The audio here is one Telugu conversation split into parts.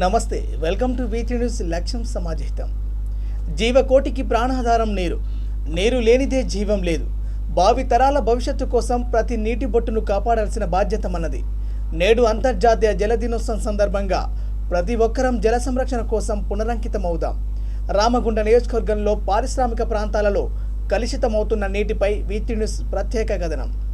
నమస్తే, వెల్కమ్ టు వీటీ న్యూస్. లక్ష్యం సమాజహితం. జీవకోటికి ప్రాణాధారం నీరు. నీరు లేనిదే జీవం లేదు. భావి తరాల భవిష్యత్తు కోసం ప్రతి నీటి బొట్టును కాపాడాల్సిన బాధ్యత మనది. నేడు అంతర్జాతీయ జల దినోత్సవం సందర్భంగా ప్రతి ఒక్కరం జల సంరక్షణ కోసం పునరంకితమవుదాం. రామగుండ నియోజకవర్గంలో పారిశ్రామిక ప్రాంతాలలో కలుషితమవుతున్న నీటిపై వీటీ న్యూస్ ప్రత్యేక కథనం.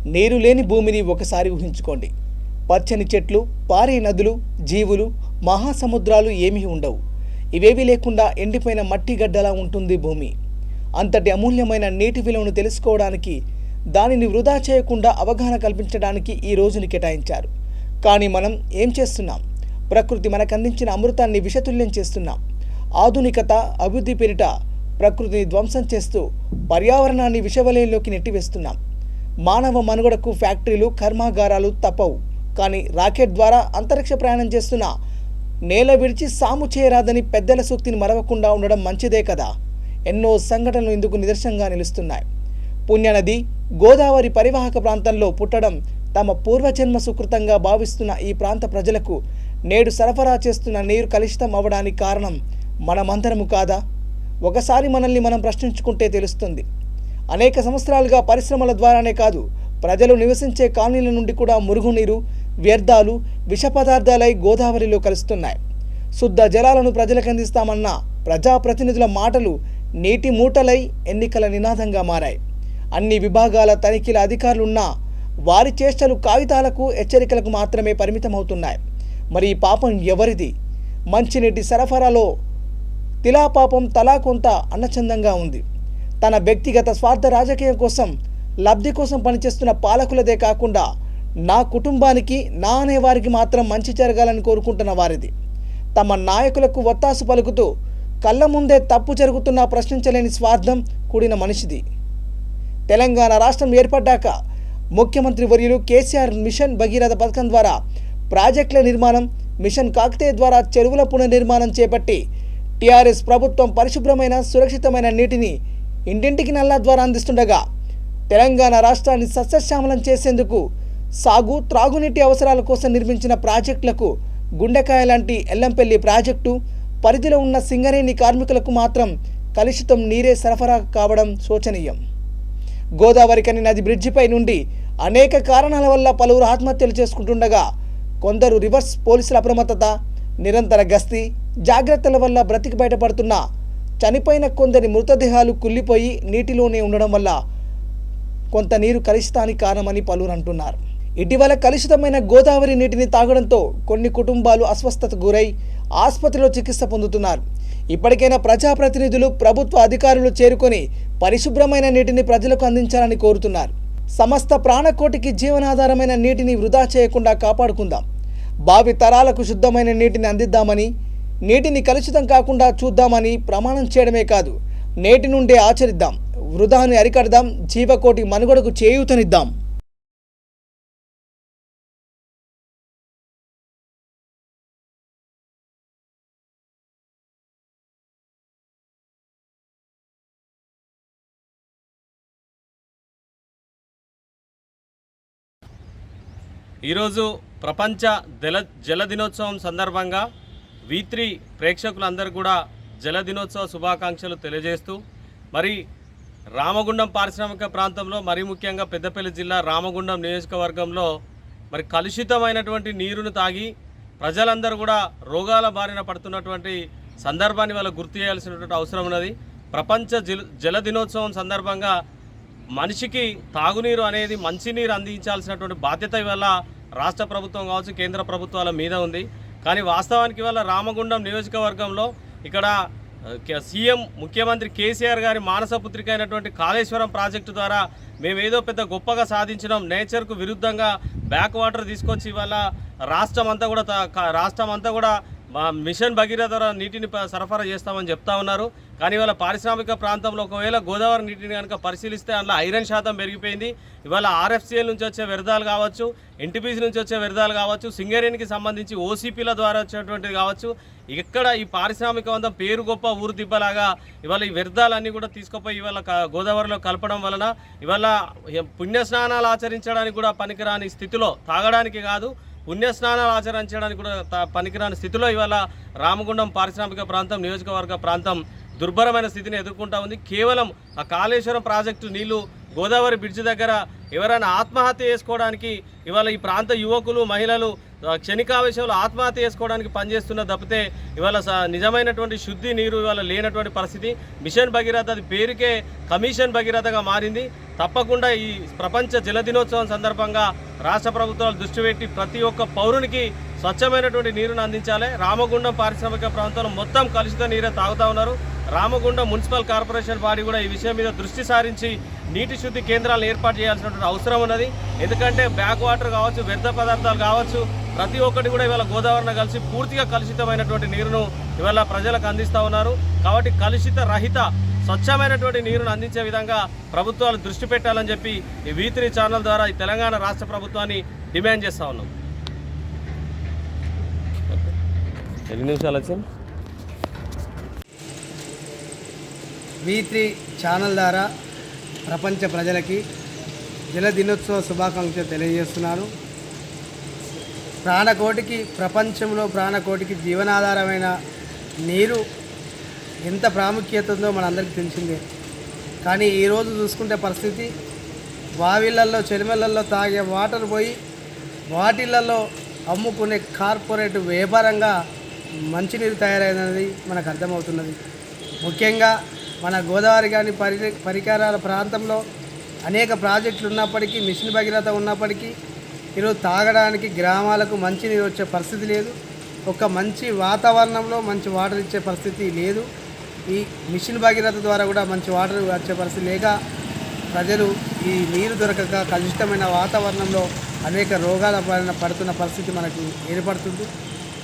నీరు లేని భూమిని ఒకసారి ఊహించుకోండి. పచ్చని చెట్లు, పారే నదులు, జీవులు, మహాసముద్రాలు ఏమీ ఉండవు. ఇవేవీ లేకుండా ఎండిపోయిన మట్టి గడ్డలా ఉంటుంది భూమి. అంతటి అమూల్యమైన నీటి విలువను తెలుసుకోవడానికి, దానిని వృధా చేయకుండా అవగాహన కల్పించడానికి ఈ రోజుని కేటాయించారు. కానీ మనం ఏం చేస్తున్నాం? ప్రకృతి మనకందించిన అమృతాన్ని విషతుల్యం చేస్తున్నాం. ఆధునికత, అభివృద్ధి పేరిట ప్రకృతిని ధ్వంసం చేస్తూ పర్యావరణాన్ని విషవలయంలోకి నెట్టివేస్తున్నాం. మానవ మనుగడకు ఫ్యాక్టరీలు, కర్మాగారాలు తప్పవు. కానీ రాకెట్ ద్వారా అంతరిక్ష ప్రయాణం చేస్తున్న నేల విడిచి సాము చేయరాదని పెద్దల సూక్తిని మరవకుండా ఉండడం మంచిదే కదా. ఎన్నో సంఘటనలు ఇందుకు నిదర్శనంగా నిలుస్తున్నాయి. పుణ్యనది గోదావరి పరివాహక ప్రాంతంలో పుట్టడం తమ పూర్వజన్మ సుకృతంగా భావిస్తున్న ఈ ప్రాంత ప్రజలకు నేడు సరఫరా చేస్తున్న నీరు కలుషితం అవ్వడానికి కారణం మనమందరము కాదా? ఒకసారి మనల్ని మనం ప్రశ్నించుకుంటే తెలుస్తుంది. అనేక సంవత్సరాలుగా పరిశ్రమల ద్వారానే కాదు, ప్రజలు నివసించే కాలనీల నుండి కూడా మురుగునీరు, వ్యర్థాలు, విష పదార్థాలై గోదావరిలో కలుస్తున్నాయి. శుద్ధ జలాలను ప్రజలకు అందిస్తామన్న ప్రజాప్రతినిధుల మాటలు నీటి మూటలై ఎన్నికల నినాదంగా మారాయి. అన్ని విభాగాల తనిఖీల అధికారులున్నా వారి చేష్టలు కాగితాలకు, హెచ్చరికలకు మాత్రమే పరిమితమవుతున్నాయి. మరి ఈ పాపం ఎవరిది? మంచినీటి సరఫరాలో తిలాపాపం తలా కొంత అన్నచందంగా ఉంది. తన వ్యక్తిగత స్వార్థ రాజకీయం కోసం, లబ్ధి కోసం పనిచేస్తున్న పాలకులదే కాకుండా నా కుటుంబానికి, నా అనేవారికి మాత్రం మంచి జరగాలని కోరుకుంటున్న వారిది. తమ నాయకులకు ఒత్తాసు పలుకుతూ కళ్ళ ముందే తప్పు జరుగుతున్నా ప్రశ్నించలేని స్వార్థం కూడిన మనిషిది. తెలంగాణ రాష్ట్రం ఏర్పడ్డాక ముఖ్యమంత్రి వర్యులు కేసీఆర్ మిషన్ భగీరథ పథకం ద్వారా ప్రాజెక్టుల నిర్మాణం, మిషన్ కాకతీయ ద్వారా చెరువుల పునర్నిర్మాణం చేపట్టి టీఆర్ఎస్ ప్రభుత్వం పరిశుభ్రమైన, సురక్షితమైన నీటిని ఇంటింటికి నల్లా ద్వారా అందిస్తుండగా తెలంగాణ రాష్ట్రాన్ని సస్యశ్యామలం చేసేందుకు సాగు, త్రాగునీటి అవసరాల కోసం నిర్మించిన ప్రాజెక్టులకు గుండెకాయ లాంటి ఎల్లంపల్లి ప్రాజెక్టు పరిధిలో ఉన్న సింగరేణి కార్మికులకు మాత్రం కలుషితం నీరే సరఫరా కావడం శోచనీయం. గోదావరికని నది బ్రిడ్జిపై నుండి అనేక కారణాల వల్ల పలువురు ఆత్మహత్యలు చేసుకుంటుండగా కొందరు రివర్స్ పోలీసుల అప్రమత్తత, నిరంతర గస్తీ, జాగ్రత్తల వల్ల బ్రతికి బయటపడుతున్న చనిపోయిన కొందరి మృతదేహాలు కుళ్ళిపోయి నీటిలోనే ఉండడం వల్ల కొంత నీరు కలుషితానికి కారణమని పలువురు అంటున్నారు. ఇటీవల కలుషితమైన గోదావరి నీటిని తాగడంతో కొన్ని కుటుంబాలు అస్వస్థతకు గురై ఆసుపత్రిలో చికిత్స పొందుతున్నారు. ఇప్పటికైనా ప్రజాప్రతినిధులు, ప్రభుత్వ అధికారులు చేరుకొని పరిశుభ్రమైన నీటిని ప్రజలకు అందించాలని కోరుతున్నారు. సమస్త ప్రాణకోటికి జీవనాధారమైన నీటిని వృధా చేయకుండా కాపాడుకుందాం. భావి తరాలకు శుద్ధమైన నీటిని అందిద్దామని, నీటిని కలుషితం కాకుండా చూద్దామని ప్రమాణం చేయడమే కాదు, నేటి నుండే ఆచరిద్దాం. వృధాని అరికడదాం. జీవకోటి మనుగడకు చేయూతనిద్దాం. ఈరోజు ప్రపంచ జల దినోత్సవం సందర్భంగా V3 ప్రేక్షకులందరూ కూడా జల దినోత్సవ శుభాకాంక్షలు తెలియజేస్తూ, మరి రామగుండం పారిశ్రామిక ప్రాంతంలో, మరి ముఖ్యంగా పెద్దపల్లి జిల్లా రామగుండం నియోజకవర్గంలో మరి కలుషితమైనటువంటి నీరును తాగి ప్రజలందరూ కూడా రోగాల బారిన పడుతున్నటువంటి సందర్భాన్ని వాళ్ళు గుర్తు చేయాల్సినటువంటి అవసరం ఉన్నది. ప్రపంచ జల దినోత్సవం సందర్భంగా మనిషికి తాగునీరు అనేది, మంచినీరు అందించాల్సినటువంటి బాధ్యత ఇవాళ రాష్ట్ర ప్రభుత్వం కావచ్చు, కేంద్ర ప్రభుత్వాల మీద ఉంది. కానీ వాస్తవానికి ఇవాళ రామగుండం నియోజకవర్గంలో ఇక్కడ సీఎం ముఖ్యమంత్రి కేసీఆర్ గారి మానసపుత్రిక అయినటువంటి కాళేశ్వరం ప్రాజెక్టు ద్వారా మేమేదో పెద్ద గొప్పగా సాధించినాం, నేచర్కు విరుద్ధంగా బ్యాక్ వాటర్ తీసుకొచ్చి ఇవాళ రాష్ట్రం అంతా కూడా మిషన్ భగీరథ ద్వారా నీటిని సరఫరా చేస్తామని చెప్తా ఉన్నారు. కానీ ఇవాళ పారిశ్రామిక ప్రాంతంలో ఒకవేళ గోదావరి నీటిని కనుక పరిశీలిస్తే అందులో ఐరన్ శాతం పెరిగిపోయింది. ఇవాళ ఆర్ఎఫ్సిఎల్ నుంచి వచ్చే వ్యర్థాలు కావచ్చు, ఎన్టీపీసీ నుంచి వచ్చే వ్యర్థాలు కావచ్చు, సింగరేణికి సంబంధించి ఓసీపీల ద్వారా వచ్చేటువంటిది కావచ్చు, ఇక్కడ ఈ పారిశ్రామికవంతం పేరు గొప్ప ఊరు దిబ్బలాగా ఇవాళ ఈ వ్యర్థాలన్నీ కూడా తీసుకుపోయి ఇవాళ గోదావరిలో కలపడం వలన ఇవాళ పుణ్యస్నానాలు ఆచరించడానికి కూడా పనికిరాని స్థితిలో, తాగడానికి కాదు పుణ్యస్నానాలు ఆచరించడానికి కూడా పనికిరాని స్థితిలో ఇవాళ రామగుండం పారిశ్రామిక ప్రాంతం, నియోజకవర్గ ప్రాంతం దుర్భరమైన స్థితిని ఎదుర్కొంటా ఉంది. కేవలం ఆ కాళేశ్వరం ప్రాజెక్టు నీళ్లు గోదావరి బ్రిడ్జి దగ్గర ఎవరైనా ఆత్మహత్య చేసుకోవడానికి ఇవాళ ఈ ప్రాంత యువకులు, మహిళలు క్షణికావేశంలో ఆత్మహత్య చేసుకోవడానికి పనిచేస్తున్న తప్పితే ఇవాళ నిజమైనటువంటి శుద్ధి నీరు ఇవాళ లేనటువంటి పరిస్థితి. మిషన్ భగీరథ అది పేరుకే కమిషన్ భగీరథగా మారింది. తప్పకుండా ఈ ప్రపంచ జల దినోత్సవం సందర్భంగా రాష్ట్ర ప్రభుత్వాలు దృష్టి పెట్టి ప్రతి ఒక్క పౌరునికి స్వచ్ఛమైనటువంటి నీరును అందించాలి. రామగుండం పారిశ్రామిక ప్రాంతంలో మొత్తం కలుషిత నీరే తాగుతూ ఉన్నారు. రామగుండం మున్సిపల్ కార్పొరేషన్ బాడీ కూడా ఈ విషయం మీద దృష్టి సారించి నీటి శుద్ధి కేంద్రాలను ఏర్పాటు చేయాల్సినటువంటి అవసరం ఉన్నది. ఎందుకంటే బ్యాక్ వాటర్ కావచ్చు, వ్యర్థ పదార్థాలు కావచ్చు, ప్రతి ఒక్కటి కూడా ఇవాళ గోదావరిని కలిసి పూర్తిగా కలుషితమైనటువంటి నీరును ఇవాళ ప్రజలకు అందిస్తూ ఉన్నారు. కాబట్టి కలుషిత రహిత స్వచ్ఛమైనటువంటి నీరును అందించే విధంగా ప్రభుత్వాలు దృష్టి పెట్టాలని చెప్పి ఈ V3 ఛానల్ ద్వారా ఈ తెలంగాణ రాష్ట్ర ప్రభుత్వాన్ని డిమాండ్ చేస్తూ ఉన్నాం. ఎన్ని నిమిషాలు వచ్చింది? V3 ఛానల్ ద్వారా ప్రపంచ ప్రజలకి జల దినోత్సవ శుభాకాంక్షలు తెలియజేస్తున్నాను. ప్రపంచంలో ప్రాణకోటికి జీవనాధారమైన నీరు ఎంత ప్రాముఖ్యత ఉందో మనందరికీ తెలిసిందే. కానీ ఈరోజు చూసుకుంటే పరిస్థితి బావిళ్ళల్లో చెరువులలో తాగే వాటర్ పోయి వాటిళ్ళల్లో అమ్ముకునే కార్పొరేట్ వ్యాపారంగా మంచినీరు తయారైనది మనకు అర్థమవుతున్నది. ముఖ్యంగా మన గోదావరి కానీ పరికరాల ప్రాంతంలో అనేక ప్రాజెక్టులు ఉన్నప్పటికీ, మిషన్ భగీరథ ఉన్నప్పటికీ ఈరోజు తాగడానికి గ్రామాలకు మంచినీరు వచ్చే పరిస్థితి లేదు. ఒక మంచి వాతావరణంలో మంచి వాటర్ ఇచ్చే పరిస్థితి లేదు. ఈ మిషన్ భగీరథ ద్వారా కూడా మంచి వాటర్ వచ్చే పరిస్థితి లేక ప్రజలు ఈ నీరు దొరకక కలుషితమైన వాతావరణంలో అనేక రోగాల పడుతున్న పరిస్థితి మనకు ఏర్పడుతుంది.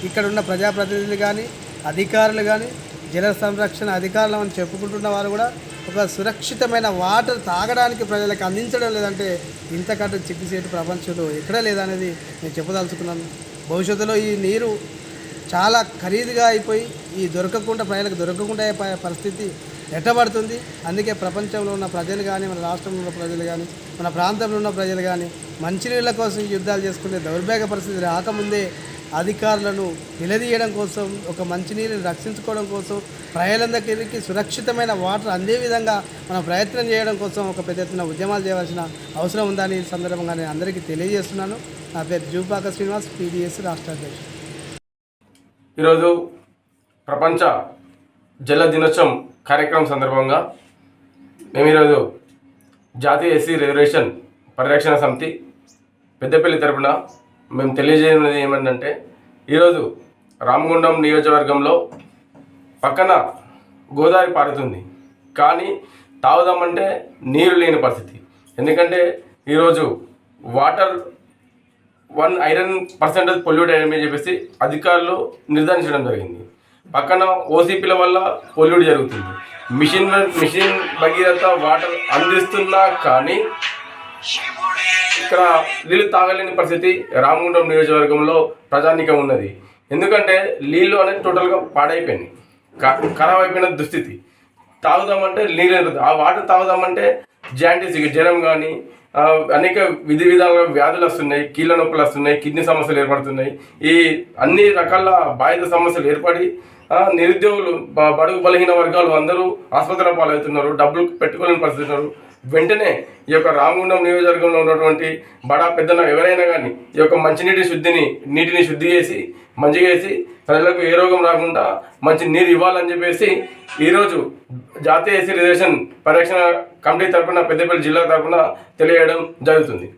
ఇక్కడ ఉన్న ప్రజాప్రతినిధులు కానీ అధికారులు కానీ జల సంరక్షణ అధికారులు అని చెప్పుకుంటున్న వారు కూడా ఒక సురక్షితమైన వాటర్ తాగడానికి ప్రజలకు అందించడం లేదంటే ఇంతకంటే చిక్కిసేటు ప్రపంచంలో ఎక్కడా లేదనేది నేను చెప్పదలుచుకున్నాను. భవిష్యత్తులో ఈ నీరు చాలా ఖరీదుగా అయిపోయి ప్రజలకు దొరకకుండా అయ్యే పరిస్థితి ఎట్టబడుతుంది. అందుకే ప్రపంచంలో ఉన్న ప్రజలు కానీ, మన రాష్ట్రంలో ఉన్న ప్రజలు కానీ, మన ప్రాంతంలో ఉన్న ప్రజలు కానీ మంచినీళ్ళ కోసం యుద్ధాలు చేసుకునే దౌర్భాగ్య పరిస్థితి రాకముందే అధికారులను నిలదీయడం కోసం, ఒక మంచినీరుని రక్షించుకోవడం కోసం, ప్రజలందరికీ సురక్షితమైన వాటర్ అందే విధంగా మనం ప్రయత్నం చేయడం కోసం ఒక పెద్ద ఎత్తున ఉద్యమాలు చేయవలసిన అవసరం ఉందని ఈ సందర్భంగా నేను అందరికీ తెలియజేస్తున్నాను. నా పేరు జూపాక శ్రీనివాస్, PDS రాష్ట్ర అధ్యక్షుడు. ఈరోజు ప్రపంచ జల దినోత్సవం కార్యక్రమం సందర్భంగా మేము ఈరోజు జాతీయ ఎస్సీ రిజర్వేషన్ పరిరక్షణ సమితి పెద్దపల్లి తరపున మేము తెలియజేయడం ఏమంటే, ఈరోజు రామగుండం నియోజకవర్గంలో పక్కన గోదావరి పారుతుంది, కానీ తాగుదామంటే నీరు లేని పరిస్థితి. ఎందుకంటే ఈరోజు వాటర్ 1 ఐరన్ % పొల్యూట్ అయ్యని చెప్పేసి అధికారులు నిర్ధారించడం జరిగింది. పక్కన ఓసీపీల వల్ల పొల్యూట్ జరుగుతుంది. మిషన్ భగీరథ వాటర్ అందిస్తున్నా కానీ ఇక్కడ నీళ్ళు తాగలేని పరిస్థితి రామగుండం నియోజకవర్గంలో ప్రజానీకం ఉన్నది. ఎందుకంటే నీళ్ళు అనేది టోటల్గా పాడైపోయింది, ఖరాబ్ అయిపోయిన దుస్థితి. తాగుదామంటే నీళ్ళు, ఆ వాటర్ తాగుదామంటే జాండీస్ జ్వరం కానీ అనేక విధాలుగా వ్యాధులు వస్తున్నాయి, కీళ్ళ నొప్పులు వస్తున్నాయి, కిడ్నీ సమస్యలు ఏర్పడుతున్నాయి. ఈ అన్ని రకాల బాధిత సమస్యలు ఏర్పడి నిరుద్యోగులు, బడుగు బలహీన వర్గాలు అందరూ ఆసుపత్రుల పాలవుతున్నారు, డబ్బులు పెట్టుకోలేని పరిస్థితి ఉన్నారు. వెంటనే ఈ యొక్క రామగుండం నియోజకవర్గంలో ఉన్నటువంటి బడా పెద్దన ఎవరైనా కానీ ఈ యొక్క నీటిని శుద్ధి చేసి మంచిగా వేసి ప్రజలకు ఏ రోగం రాకుండా మంచి నీరు ఇవ్వాలని చెప్పేసి ఈరోజు జాతీయ ఎస్సీ రిజర్వేషన్ పరిరక్షణ కమిటీ తరఫున పెద్దపల్లి జిల్లా తరఫున తెలియజేయడం జరుగుతుంది.